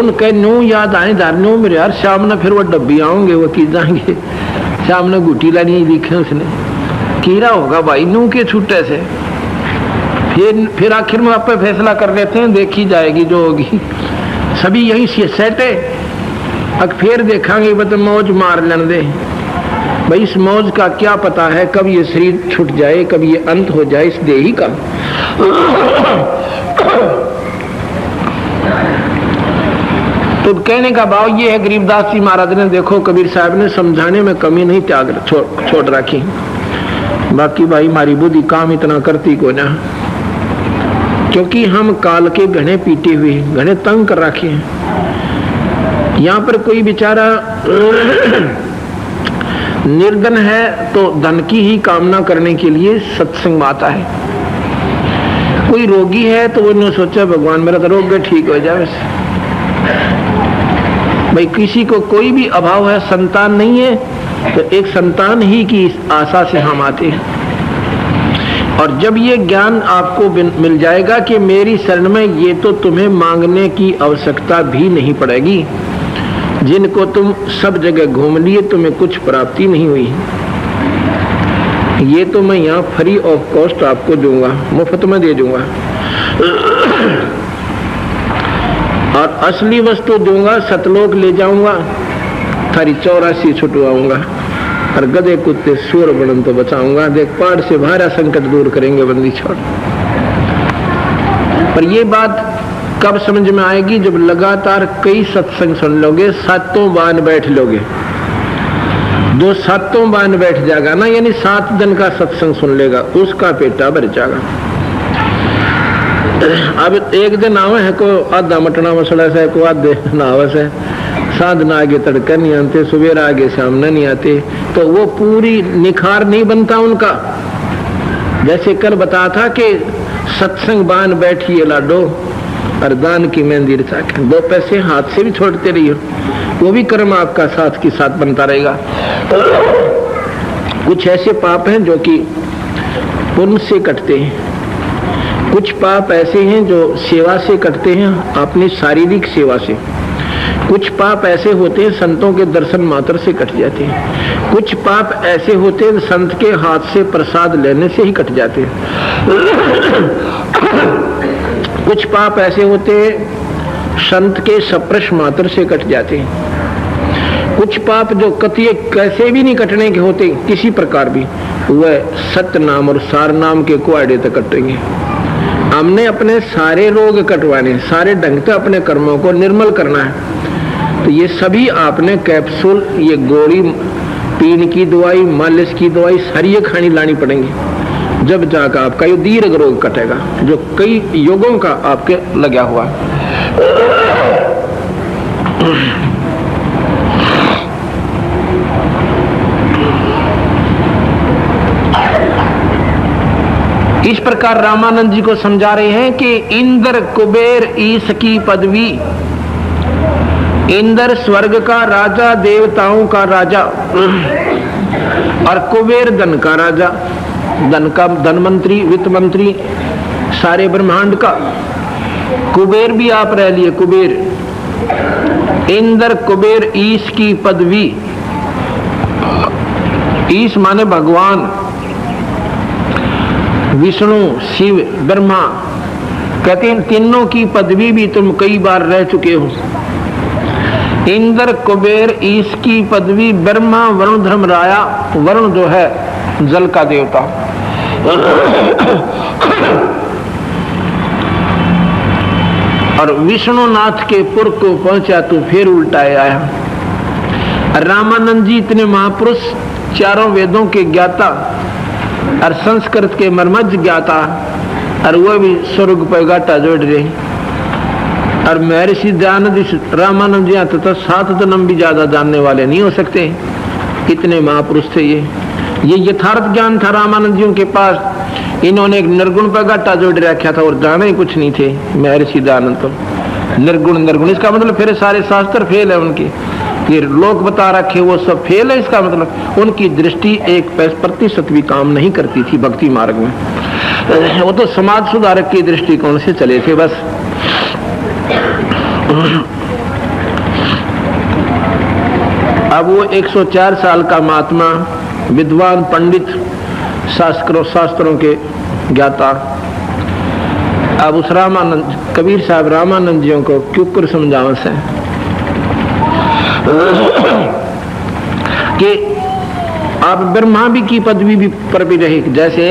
उनके न्यू याद आए धारने मेरे यार शाम ने फिर वो डब्बी आऊंगे वो की जाएंगे शाम ने गुटी लानी लिखे उसने कीड़ा होगा भाई नू के छूटे से फिर आखिर में आप पे फैसला कर लेते हैं देखी जाएगी जो होगी सभी यही सेट है। अब फिर देखेंगे बस मौज मार लेने दे भाई इस मौज का क्या पता है कब ये शरीर छूट जाए कब ये अंत हो जाए इस देही का। तो कहने का भाव ये है गरीबदास जी महाराज ने देखो कबीर साहब ने समझाने में कमी नहीं त्याग छोड़ रखी। बाकी भाई हमारी बुद्धि काम इतना करती को ना क्योंकि हम काल के घने पीटे हुए घने तंग कर रखे हैं। यहाँ पर कोई बेचारा निर्धन है तो धन की ही कामना करने के लिए सत्संग में आता है। कोई रोगी है तो उन्होंने सोचा भगवान मेरा तो रोग ठीक हो जाए। भाई किसी को कोई भी अभाव है संतान नहीं है तो एक संतान ही की आशा से हम आते हैं। और जब ये ज्ञान आपको मिल जाएगा कि मेरी शरण में ये तो तुम्हें मांगने की आवश्यकता भी नहीं पड़ेगी जिनको तुम सब जगह घूम लिए तुम्हें कुछ प्राप्ति नहीं हुई ये तो मैं यहाँ फ्री ऑफ कॉस्ट आपको दूंगा मुफ्त में दे दूंगा और असली वस्तु दूंगा सतलोक ले जाऊंगा थारी 84 छुटवाऊंगा और गधे कुत्ते सूर बनन तो बचाऊंगा देख पहाड़ से भारा संकट दूर करेंगे बंदी छोड़। पर ये बात कब समझ में आएगी जब लगातार कई सत्संग सुन लोगे सातों बान बैठ लोगे दो सातों बान बैठ जाएगा ना यानी 7 दिन का सत्संग सुन लेगा उसका पेटा भर जाएगा। अब एक दिन आवे है को आधा मटना मसला से को आधे नावस है साधना आगे तड़का नहीं आते सुबेरा आगे सामने नहीं आते तो वो पूरी निखार नहीं बनता उनका। जैसे कल बताया था कि सत्संग बान बैठिए लाडो और दान की मेहंदी रचा 2 पैसे हाथ से भी छोड़ते रहिए वो भी कर्म आपका साथ के साथ बनता रहेगा। कुछ ऐसे पाप हैं जो कि पुण्य से कटते हैं कुछ पाप ऐसे हैं जो सेवा से कटते हैं अपनी शारीरिक सेवा से कुछ पाप ऐसे होते हैं संतों के दर्शन मात्र से कट जाते हैं कुछ पाप ऐसे होते हैं संत के हाथ से प्रसाद लेने से ही कट जाते हैं कुछ पाप ऐसे होते हैं संत के स्पर्श मात्र से कट जाते हैं कुछ पाप जो कतिये कैसे भी नहीं कटने के होते किसी प्रकार भी वह सत्य नाम और सार नाम के कुआड़े तक कटेंगे। हमने अपने सारे रोग कटवाने सारे ढंग से अपने कर्मों को निर्मल करना है तो ये सभी आपने कैप्सूल ये गोली पीने की दवाई मालिश की दवाई सारी खानी लानी पड़ेंगी जब जाकर आपका ये दीर्घ रोग कटेगा जो कई योगों का आपके लगा हुआ है। इस प्रकार रामानंद जी को समझा रहे हैं कि इंद्र कुबेर ईश की पदवी इंद्र स्वर्ग का राजा देवताओं का राजा और कुबेर धन का राजा धन का धन मंत्री वित्त मंत्री सारे ब्रह्मांड का। कुबेर भी आप रह लिए कुबेर इंद्र कुबेर ईश की पदवी ईश माने भगवान विष्णु शिव ब्रह्मा कहते हैं तीनों की पदवी भी तुम कई बार रह चुके हो। इंद्र कुबेर ईश की पदवी ब्रह्मा वरुण धर्मराया वरुण जो है जल का देवता और विष्णुनाथ के पुर को पहुंचा तो फिर उल्टा आया। रामानंद जी इतने महापुरुष चारों वेदों के ज्ञाता और संस्कृत के मर्मज्ञ ज्ञाता और वो भी स्वर्ग पर गाटा जोड़ रहे और महर्षि दयानंद रामानंद जी तो 7 जन्म भी ज्यादा जानने वाले नहीं हो सकते कितने महापुरुष थे। ये यथार्थ ज्ञान था रामानंद जी के पास। इन्होंने एक निर्गुण पर गाटा जोड़ रखा था और जाने ही कुछ नहीं थे महर्षि दयानंद तो निर्गुण इसका मतलब फिर सारे शास्त्र फेल है उनके ये लोग बता रखे वो सब फेल है। इसका मतलब उनकी दृष्टि 1% भी काम नहीं करती थी भक्ति मार्ग में। वो तो समाज सुधारक की दृष्टिकोण से चले थे बस। अब वो 104 साल का महात्मा, विद्वान पंडित, शास्त्रों के ज्ञाता, अब उस रामानंद कबीर साहब रामानंद जियों को क्यों कर समझावन से कि आप ब्रह्मा भी की पदवी भी पर भी रहे। जैसे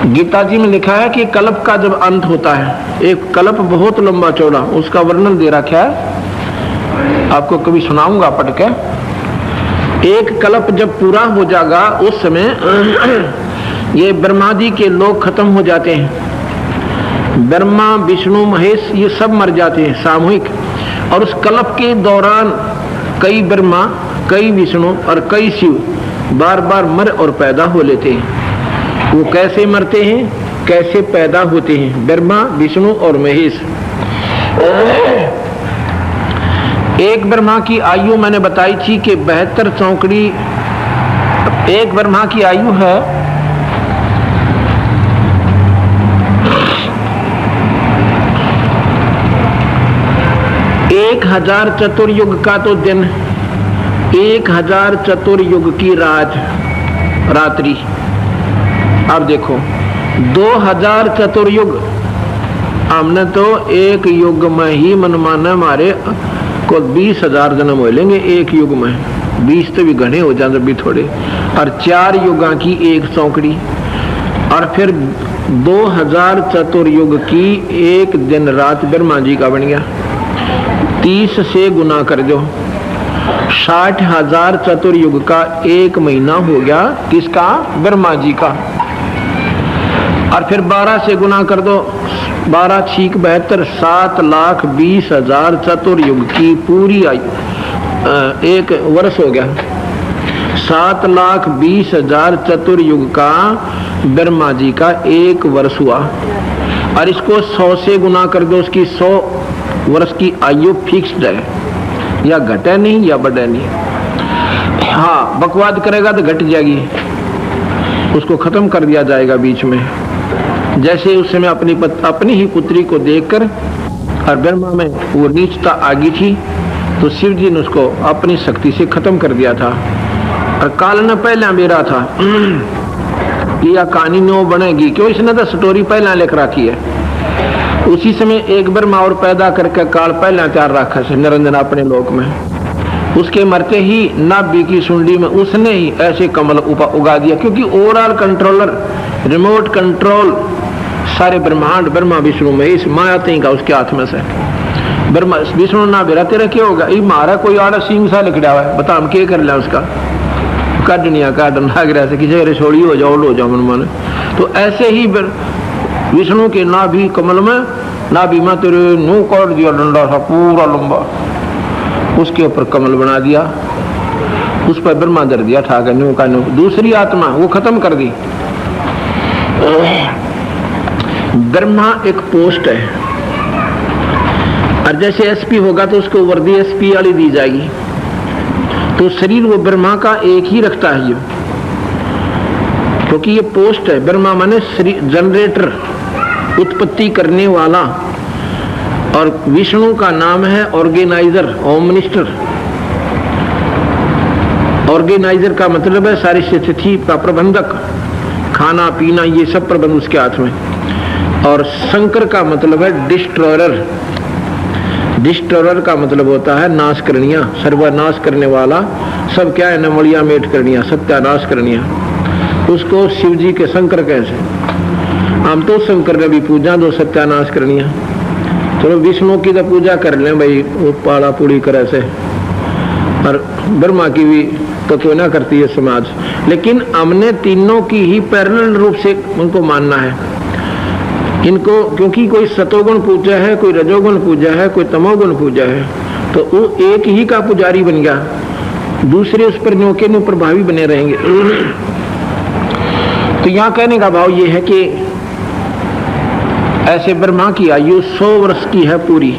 गीता जी में लिखा है कि कल्प का जब अंत होता है, एक कल्प बहुत लंबा चौड़ा, उसका वर्णन दे रखा है, आपको कभी सुनाऊंगा पढ़ के। एक कल्प जब पूरा हो जाएगा उस समय ये ब्रह्मादि के लोग खत्म हो जाते हैं, ब्रह्मा विष्णु महेश ये सब मर जाते हैं सामूहिक, और उस कल्प के दौरान कई ब्रह्मा, कई विष्णु और कई शिव बार बार मर और पैदा हो लेते हैं। वो कैसे मरते हैं, कैसे पैदा होते हैं? ब्रह्मा विष्णु और महेश। एक ब्रह्मा की आयु मैंने बताई थी कि 72 चौकड़ी, एक ब्रह्मा की आयु है 1000 चतुर्युग का तो दिन, 1000 चतुर्युग की रात्रि। अब देखो 2000 चतुर्युग, हमने तो एक युग में ही मनमाना हमारे को 20,000 जन्म हो लेंगे एक युग में, 20 तो भी घने हो जाते भी थोड़े, और 4 युगा की एक चौकड़ी, और फिर 2000 चतुर्युग की एक दिन रात ब्रह्मा जी का बन गया। 30 से गुना कर दो, 60,000 चतुर्युग का एक महीना हो गया किसका? ब्रह्मा जी का। और फिर 12 से गुना कर दो, 12 छीक 72, 7,20,000 चतुर्युग की पूरी आयु एक वर्ष हो गया। 7,20,000 चतुर्युग का ब्रह्मा जी का एक वर्ष हुआ, और इसको 100 से गुना कर दो, उसकी 100 वर्ष की आयु फिक्स्ड है, या घटे नहीं या बढ़े नहीं। हाँ, बकवाद करेगा तो घट जाएगी, उसको खत्म कर दिया जाएगा बीच में। जैसे उस समय अपनी ही पुत्री को देखकर और ब्रह्मा में वो नीचता आ गई थी, तो शिव जी ने उसको अपनी शक्ति से खत्म कर दिया था। और काल ने पहले बेरा था कि यह कहानी नो बनेगी, क्यों? इसने तो स्टोरी पहले लिख रखी है। उसी समय एक ब्रह्मा और पैदा करके काल पहले तैयार रखा से निरंजन अपने लोक में। उसके मरते ही नाभि की सुंडी में उसने ही ऐसे कमल उगा दिया, क्योंकि ओवरऑल कंट्रोलर, रिमोट कंट्रोल सारे ब्रह्मांड, ब्रह्मा विष्णु महेश माया तीन का उसके हाथ में से। ब्रह्मा विष्णु ना बेरा तेरा क्या होगा, ये मारा कोई आड़ा सिंह सा लिख रहा है, बता हम क्या कर लिया उसका, काटनिया काटन नागरा से किसी रसोड़ी हो जाओ लो जाओ मन। तो ऐसे ही विष्णु के नाभि कमल में, नाभि में तेरे नू काट दिया डंडा सा पूरा लंबा, उसके ऊपर कमल बना दिया, उस पर ब्रह्मा धर दिया ठाकर न्यू का न्यू। दूसरी आत्मा वो खत्म कर दी। ब्रह्मा एक पोस्ट है, और जैसे एसपी होगा तो उसको वर्दी एसपी वाली दी जाएगी। तो शरीर वो ब्रह्मा का एक ही रखता है ये, क्योंकि ये पोस्ट है। ब्रह्मा माने जनरेटर, उत्पत्ति करने वाला, और विष्णु का नाम है ऑर्गेनाइजर, होम मिनिस्टर। ऑर्गेनाइजर का मतलब है सारी स्थिति का प्रबंधक, खाना पीना ये सब प्रबंध उसके हाथ में। और शंकर का मतलब है डिस्ट्रॉयर। डिस्ट्रॉयर का मतलब होता है नाश करनिया, सर्वनाश करने वाला। सब क्या है, नमलिया मेट करनिया, सत्यानाश करनिया। उसको शिव जी के शंकर कैसे, हम तो शंकर ने भी पूजा दो सत्यानाश करनिया। चलो विष्णु की तो पूजा कर लें भाई, वो पाड़ा पूड़ी करे से, और ब्रह्मा की भी तो क्यों ना करती है समाज। लेकिन हमने तीनों की ही पैरेलल रूप से उनको मानना है इनको, क्योंकि कोई सतोगुण पूजा है, कोई रजोगुण पूजा है, कोई तमोगुण पूजा है, तो वो एक ही का पुजारी बन गया, दूसरे उस पर न्यों के न्यों प्रभावी बने रहेंगे। तो यहाँ कहने का भाव ये है कि ऐसे ब्रह्मा की आयु 100 वर्ष की है पूरी,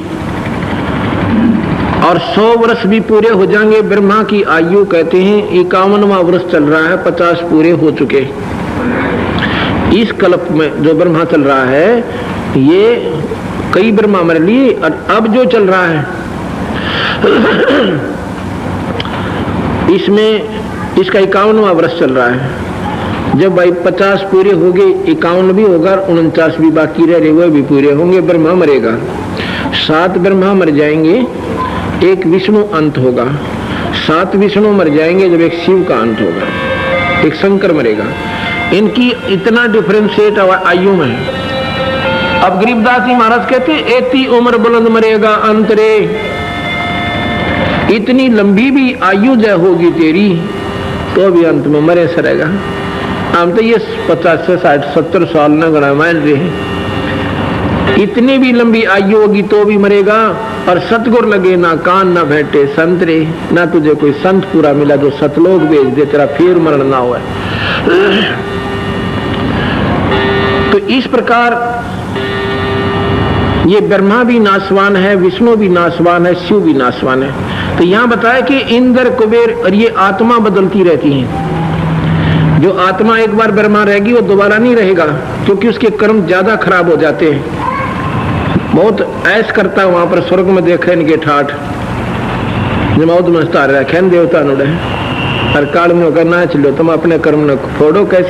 और 100 वर्ष भी पूरे हो जाएंगे। ब्रह्मा की आयु कहते हैं 51वां वर्ष चल रहा है, 50 पूरे हो चुके। इस कल्प में जो ब्रह्मा चल रहा है, ये कई ब्रह्मा मर लिए, और अब जो चल रहा है इसमें इसका 51वां वर्ष चल रहा है। जब भाई 50 पूरे हो गए, 51 भी होगा, 49 भी बाकी रह रहे, वह भी पूरे होंगे। ब्रह्मा मरेगा, 7 ब्रह्मा मर जाएंगे, एक विष्णु अंत होगा। 7 विष्णु मर जाएंगे जब एक शिव का अंत होगा, एक शंकर मरेगा। इनकी इतना डिफरेंशिएट आयु में है। अब गरीबदास जी महाराज कहते एती उम्र बुलंद मरेगा अंत रे, इतनी लंबी भी आयु जय होगी तेरी तो भी अंत में मरे सरेगा। हम तो ये 50 से 60 70 साल न गणा मान रहे, इतनी भी लंबी आयु होगी तो भी मरेगा। और सतगुर लगे ना कान ना भेंटे संत रे, ना तुझे कोई संत पूरा मिला जो सतलोक भेज दे तेरा फिर मरण ना हुआ। तो इस प्रकार ये ब्रह्मा भी नाशवान है, विष्णु भी नाशवान है, शिव भी नाशवान है। तो यहां बताया कि इंद्र कुबेर और ये आत्मा बदलती रहती है। जो आत्मा एक बार ब्रह्मा रहेगी वो दोबारा नहीं रहेगा, क्योंकि उसके कर्म ज्यादा खराब हो जाते हैं। बहुत ऐश करता है वहां पर स्वर्ग में देखे इनके ठाठ जमाउद में तार रखे देवता नुड़े हर काल में करना चलो तुम अपने कर्म न फोड़ो कैसे